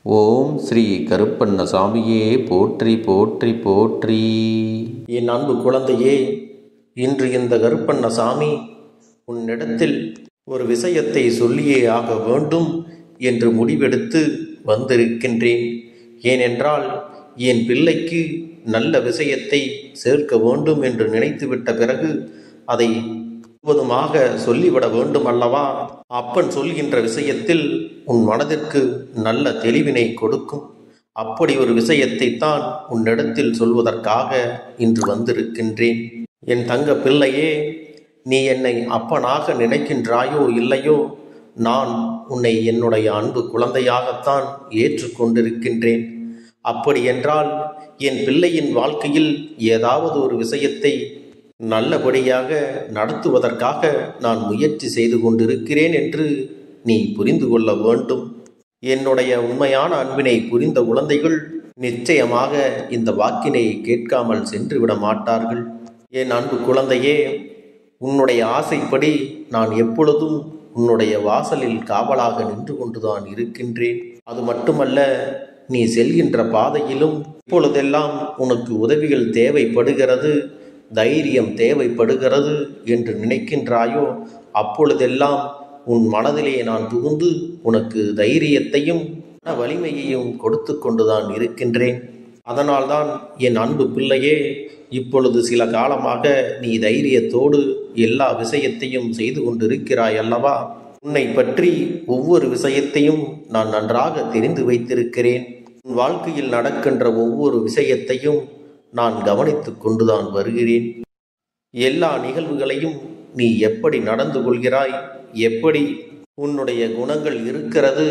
ஓம் ஸ்ரீ கருப்பண்ணசாமியே போற்றி போற்றி போற்றி. என் அன்பு குழந்தையே, இன்று இந்த கருப்பண்ணசாமி உன்னிடத்தில் ஒரு விஷயத்தை சொல்லியே ஆக வேண்டும் என்று முடிவெடுத்து வந்திருக்கின்றேன். ஏனென்றால் என் பிள்ளைக்கு நல்ல விஷயத்தை சேர்க்க வேண்டும் என்று நினைத்துவிட்ட பிறகு அதை முழுவதுமாக சொல்லிவிட வேண்டும் அல்லவா? அப்பன் சொல்கின்ற விஷயத்தில் உன் மனதிற்கு நல்ல தெளிவினை கொடுக்கும். அப்படி ஒரு விஷயத்தை தான் உன்னிடத்தில் சொல்வதற்காக இன்று வந்திருக்கின்றேன். என் தங்க பிள்ளையே, நீ என்னை அப்பனாக நினைக்கின்றாயோ இல்லையோ, நான் உன்னை என்னுடைய அன்பு குழந்தையாகத்தான் ஏற்றுக்கொண்டிருக்கின்றேன். அப்படியென்றால் என் பிள்ளையின் வாழ்க்கையில் ஏதாவது ஒரு விஷயத்தை நல்லபடியாக நடத்துவதற்காக நான் முயற்சி செய்து கொண்டிருக்கிறேன் என்று நீ புரிந்து கொள்ள வேண்டும். என்னுடைய உண்மையான அன்பினை புரிந்த குழந்தைகள் நிச்சயமாக இந்த வாக்கினை கேட்காமல் சென்று விட மாட்டார்கள். என் அன்பு குழந்தையே, உன்னுடைய ஆசைப்படி நான் எப்பொழுதும் உன்னுடைய வாசலில் காவலாக நின்று கொண்டுதான் இருக்கின்றேன். அது மட்டுமல்ல, நீ செல்கின்ற பாதையிலும் இப்பொழுதெல்லாம் உனக்கு உதவிகள் தேவைப்படுகிறது, தைரியம் தேவைப்படுகிறது என்று நினைக்கின்றாயோ, அப்பொழுதெல்லாம் உன் மனதிலே நான் புகுந்து உனக்கு தைரியத்தையும் மன வலிமையையும் கொடுத்து கொண்டுதான் இருக்கின்றேன். அதனால்தான் என் அன்பு பிள்ளையே, இப்பொழுது சில காலமாக நீ தைரியத்தோடு எல்லா விஷயத்தையும் செய்து கொண்டிருக்கிறாய் அல்லவா? உன்னை பற்றி ஒவ்வொரு விஷயத்தையும் நான் நன்றாக தெரிந்து வைத்திருக்கிறேன். உன் வாழ்க்கையில் நடக்கின்ற ஒவ்வொரு விஷயத்தையும் நான் கவனித்து கொண்டுதான் வருகிறேன். எல்லா நிகழ்வுகளையும் நீ எப்படி நடந்து கொள்கிறாய், எப்படி உன்னுடைய குணங்கள் இருக்கிறது,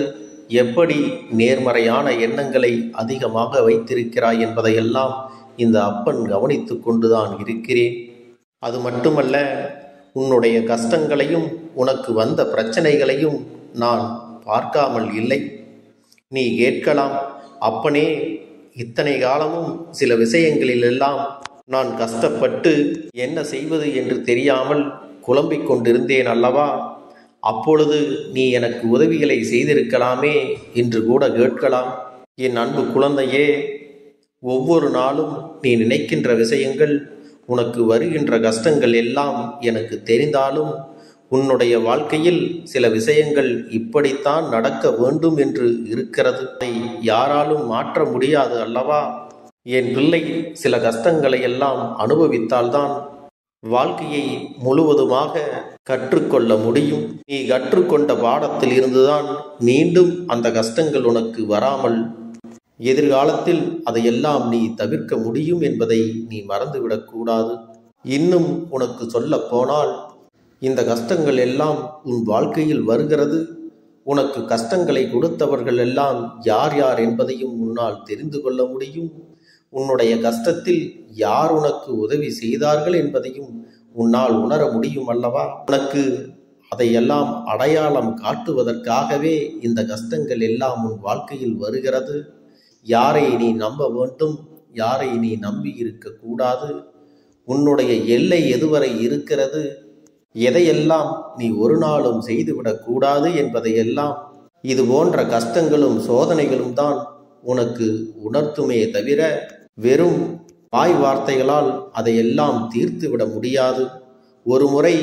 எப்படி நேர்மறையான எண்ணங்களை அதிகமாக வைத்திருக்கிறாய் என்பதையெல்லாம் இந்த அப்பன் கவனித்து கொண்டுதான் இருக்கிறேன். அது மட்டுமல்ல, உன்னுடைய கஷ்டங்களையும் உனக்கு வந்த பிரச்சனைகளையும் நான் பார்க்காமல் இல்லை. நீ கேட்கலாம், அப்பனே, இத்தனை காலமும் சில விஷயங்களிலெல்லாம் நான் கஷ்டப்பட்டு என்ன செய்வது என்று தெரியாமல் குழம்பிக் கொண்டிருந்தேன் அல்லவா? அப்பொழுது நீ எனக்கு உதவிகளை செய்திருக்கலாமே என்று கூட கேட்கலாம். என் அன்பு குழந்தையே, ஒவ்வொரு நாளும் நீ நினைக்கின்ற விஷயங்கள், உனக்கு வருகின்ற கஷ்டங்கள் எல்லாம் எனக்கு தெரிந்தாலும் உன்னுடைய வாழ்க்கையில் சில விஷயங்கள் இப்படித்தான் நடக்க வேண்டும் என்று இருக்கிறது. அதை யாராலும் மாற்ற முடியாது அல்லவா? என் பிள்ளை சில கஷ்டங்களை எல்லாம் அனுபவித்தால்தான் வாழ்க்கையை முழுவதுமாக கற்றுக்கொள்ள முடியும். நீ கற்றுக்கொண்ட பாடத்தில் இருந்துதான் மீண்டும் அந்த கஷ்டங்கள் உனக்கு வராமல் எதிர்காலத்தில் அதையெல்லாம் நீ தவிர்க்க முடியும் என்பதை நீ மறந்துவிடக்கூடாது. இன்னும் உனக்கு சொல்ல போனால், இந்த கஷ்டங்கள் எல்லாம் உன் வாழ்க்கையில் வருகிறது. உனக்கு கஷ்டங்களை கொடுத்தவர்கள் எல்லாம் யார் யார் என்பதையும் உன்னால் தெரிந்து கொள்ள முடியும். உன்னுடைய கஷ்டத்தில் யார் உனக்கு உதவி செய்தார்கள் என்பதையும் உன்னால் உணர முடியும் அல்லவா? உனக்கு அதையெல்லாம் அடையாளம் காட்டுவதற்காகவே இந்த கஷ்டங்கள் எல்லாம் உன் வாழ்க்கையில் வருகிறது. யாரை நீ நம்ப வேண்டும், யாரை நீ நம்பி இருக்கக்கூடாது, உன்னுடைய எல்லை எதுவரை இருக்கிறது, எதையெல்லாம் நீ ஒரு நாளும் செய்துவிடக்கூடாது என்பதையெல்லாம் இது போன்ற கஷ்டங்களும் சோதனைகளும் தான் உனக்கு உணர்த்துமே தவிர வெறும் வாய் வார்த்தைகளால் அதையெல்லாம் தீர்த்துவிட முடியாது. ஒரு முறை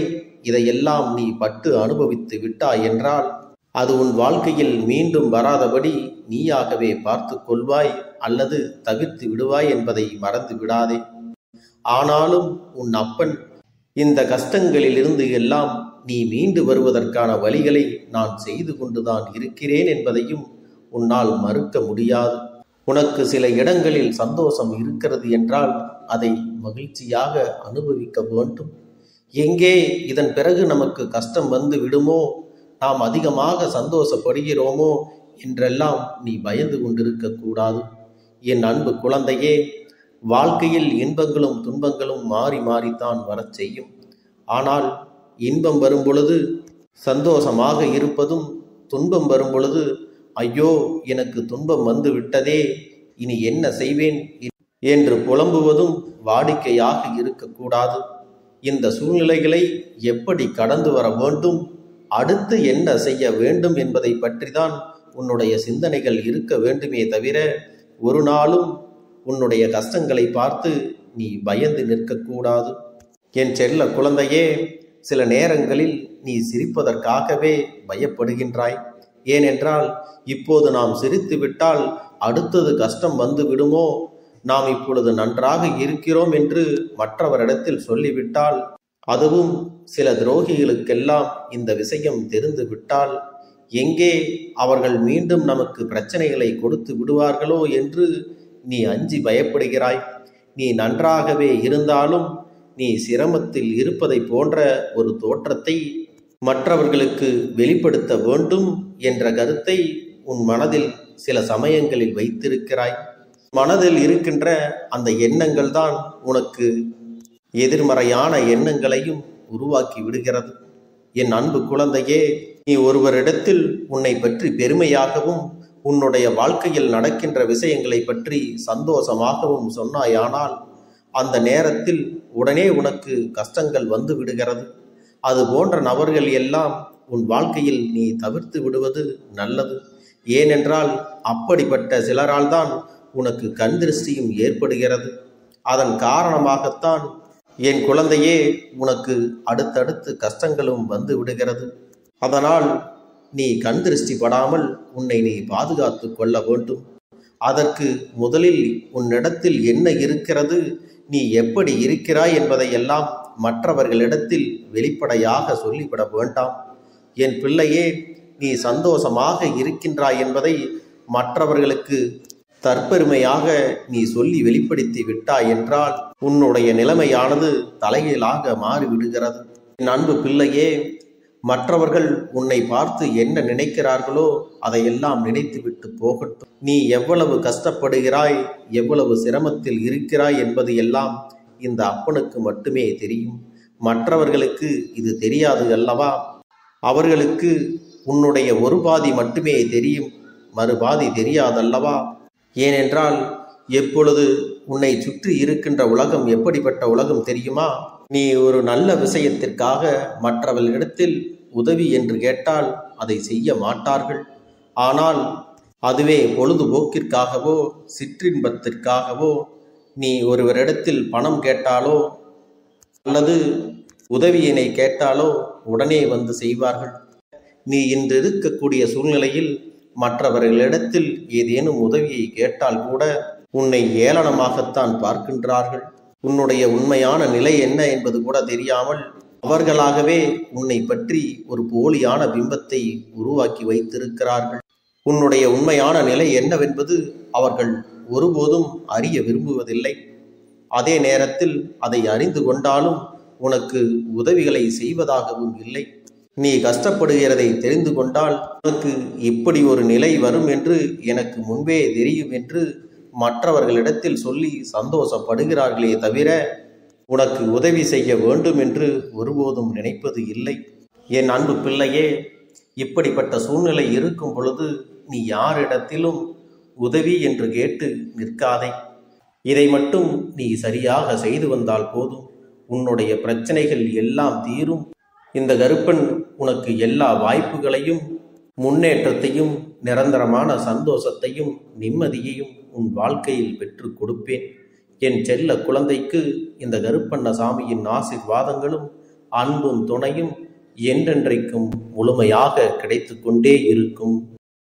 இதையெல்லாம் நீ பட்டு அனுபவித்து விட்டாய் என்றால் அது உன் வாழ்க்கையில் மீண்டும் வராதபடி நீயாகவே பார்த்து கொள்வாய் அல்லது தவிர்த்து விடுவாய் என்பதை மறந்து விடாதே. ஆனாலும் உன் அப்பன் இந்த கஷ்டங்களிலிருந்து எல்லாம் நீ மீண்டு வருவதற்கான வழிகளை நான் செய்து கொண்டுதான் இருக்கிறேன் என்பதையும் உன்னால் மறுக்க முடியாது. உனக்கு சில இடங்களில் சந்தோஷம் இருக்கிறது என்றால் அதை மகிழ்ச்சியாக அனுபவிக்க வேண்டும். எங்கே இதன் பிறகு நமக்கு கஷ்டம் வந்து விடுமோ, நாம் அதிகமாக சந்தோஷப்படுகிறோமோ என்றெல்லாம் நீ பயந்து கொண்டிருக்கக்கூடாது. என் அன்பு குழந்தையே, வாழ்க்கையில் இன்பங்களும் துன்பங்களும் மாறி மாறித்தான் வரச் செய்யும். ஆனால் இன்பம் வரும் பொழுது சந்தோஷமாக இருப்பதும், துன்பம் வரும் பொழுது ஐயோ எனக்கு துன்பம் வந்து விட்டதே, இனி என்ன செய்வேன் என்று புலம்புவதும் வாடிக்கையாக இருக்கக்கூடாது. இந்த சூழ்நிலைகளை எப்படி கடந்து வர வேண்டும், அடுத்து என்ன செய்ய வேண்டும் என்பதை பற்றிதான் உன்னுடைய சிந்தனைகள் இருக்க வேண்டுமே தவிர ஒரு நாளும் உன்னுடைய கஷ்டங்களை பார்த்து நீ பயந்து நிற்கக்கூடாது. என் செல்ல குழந்தையே, சில நேரங்களில் நீ சிரிப்பதற்காகவே பயப்படுகின்றாய். ஏனென்றால் இப்போது நாம் சிரித்து விட்டால் அடுத்தது கஷ்டம் வந்து விடுமோ, நாம் இப்பொழுது நன்றாக இருக்கிறோம் என்று மற்றவரிடத்தில் சொல்லிவிட்டால், அதுவும் சில துரோகிகளுக்கெல்லாம் இந்த விஷயம் தெரிந்து விட்டால் எங்கே அவர்கள் மீண்டும் நமக்கு பிரச்சனைகளை கொடுத்து விடுவார்களோ என்று நீ அஞ்சி பயப்படுகிறாய். நீ நன்றாகவே இருந்தாலும் நீ சிரமத்தில் இருப்பதை போன்ற ஒரு தோற்றத்தை மற்றவர்களுக்கு வெளிப்படுத்த வேண்டும் என்ற கருத்தை உன் மனதில் சில சமயங்களில் வைத்திருக்கிறாய். மனதில் இருக்கின்ற அந்த எண்ணங்கள் தான் உனக்கு எதிர்மறையான எண்ணங்களையும் உருவாக்கி விடுகிறது. என் அன்பு குழந்தையே, நீ ஒருவரிடத்தில் உன்னை பற்றி பெருமையாகவும் உன்னுடைய வாழ்க்கையில் நடக்கின்ற விஷயங்களை பற்றி சந்தோஷமாகவும் சொன்னாயானால் அந்த நேரத்தில் உடனே உனக்கு கஷ்டங்கள் வந்து விடுகிறது. அது போன்ற நபர்கள் எல்லாம் உன் வாழ்க்கையில் நீ தவிர்த்து விடுவது நல்லது. ஏனென்றால் அப்படிப்பட்ட சிலரால் தான் உனக்கு கண் திருஷ்டியும் ஏற்படுகிறது. அதன் காரணமாகத்தான் என் குழந்தையே உனக்கு அடுத்தடுத்து கஷ்டங்களும் வந்து விடுகிறது. அதனால் நீ கண் திருஷ்டி படாமல் உன்னை நீ பாதுகாத்து கொள்ள வேண்டும். அதற்கு முதலில் உன்னிடத்தில் என்ன இருக்கிறது, நீ எப்படி இருக்கிறாய் என்பதையெல்லாம் மற்றவர்களிடத்தில் வெளிப்படையாக சொல்லிவிட வேண்டாம். என் பிள்ளையே, நீ சந்தோஷமாக இருக்கின்றாய் என்பதை மற்றவர்களுக்கு தற்பெருமையாக நீ சொல்லி வெளிப்படுத்தி விட்டாய் என்றால் உன்னுடைய நிலைமையானது தலைகீழாக மாறிவிடுகிறது. என் அன்பு பிள்ளையே, மற்றவர்கள் உன்னை பார்த்து என்ன நினைக்கிறார்களோ அதையெல்லாம் நினைத்துவிட்டு போகட்டும். நீ எவ்வளவு கஷ்டப்படுகிறாய், எவ்வளவு சிரமத்தில் இருக்கிறாய் என்பது எல்லாம் இந்த அப்பனுக்கு மட்டுமே தெரியும். மற்றவர்களுக்கு இது தெரியாது அல்லவா? அவர்களுக்கு உன்னுடைய ஒரு பாதி மட்டுமே தெரியும், மறுபாதி தெரியாதல்லவா? ஏனென்றால் எப்பொழுது உன்னை சுற்றி இருக்கின்ற உலகம் எப்படிப்பட்ட உலகம் தெரியுமா? நீ ஒரு நல்ல விஷயத்திற்காக மற்றவர்களிடத்தில் உதவி என்று கேட்டால் அதை செய்ய மாட்டார்கள். ஆனால் அதுவே பொழுதுபோக்கிற்காகவோ சிற்றின்பத்திற்காகவோ நீ ஒருவரிடத்தில் பணம் கேட்டாலோ அல்லது உதவியினை கேட்டாலோ உடனே வந்து செய்வார்கள். நீ இன்று இருக்கக்கூடிய சூழ்நிலையில் மற்றவர்களிடத்தில் ஏதேனும் உதவியை கேட்டால் கூட உன்னை ஏளனமாகத்தான் பார்க்கின்றார்கள். உன்னுடைய உண்மையான நிலை என்ன என்பது கூட தெரியாமல் அவர்களாகவே உன்னை பற்றி ஒரு போலியான பிம்பத்தை உருவாக்கி வைத்திருக்கிறார்கள். உன்னுடைய உண்மையான நிலை என்னவென்பது அவர்கள் ஒருபோதும் அறிய விரும்புவதில்லை. அதே நேரத்தில் அதை அறிந்து கொண்டாலும் உனக்கு உதவிகளை செய்வதாகவும் இல்லை. நீ கஷ்டப்படுகிறதை தெரிந்து கொண்டால் உனக்கு இப்படி ஒரு நிலை வரும் என்று எனக்கு முன்பே தெரியும் என்று மற்றவர்களிடத்தில் சொல்லி சந்தோஷப்படுகிறார்களே தவிர உனக்கு உதவி செய்ய வேண்டும் என்று ஒருபோதும் நினைப்பது இல்லை. என் அன்பு பிள்ளையே, இப்படிப்பட்ட சூழ்நிலை இருக்கும் பொழுது நீ யாரிடத்திலும் உதவி என்று கேட்டு நிற்காதே. இதை மட்டும் நீ சரியாக செய்து வந்தால் போதும், உன்னுடைய பிரச்சனைகள் எல்லாம் தீரும். இந்த கருப்பன் உனக்கு எல்லா வாய்ப்புகளையும் முன்னேற்றத்தையும் நிரந்தரமான சந்தோஷத்தையும் நிம்மதியையும் உன் வாழ்க்கையில் பெற்று கொடுப்பேன். என் செல்ல குழந்தைக்கு இந்த கருப்பண்ணசாமியின் ஆசீர்வாதங்களும் அன்பும் துணையும் என்றென்றைக்கும் முழுமையாக கிடைத்து கொண்டே இருக்கும்.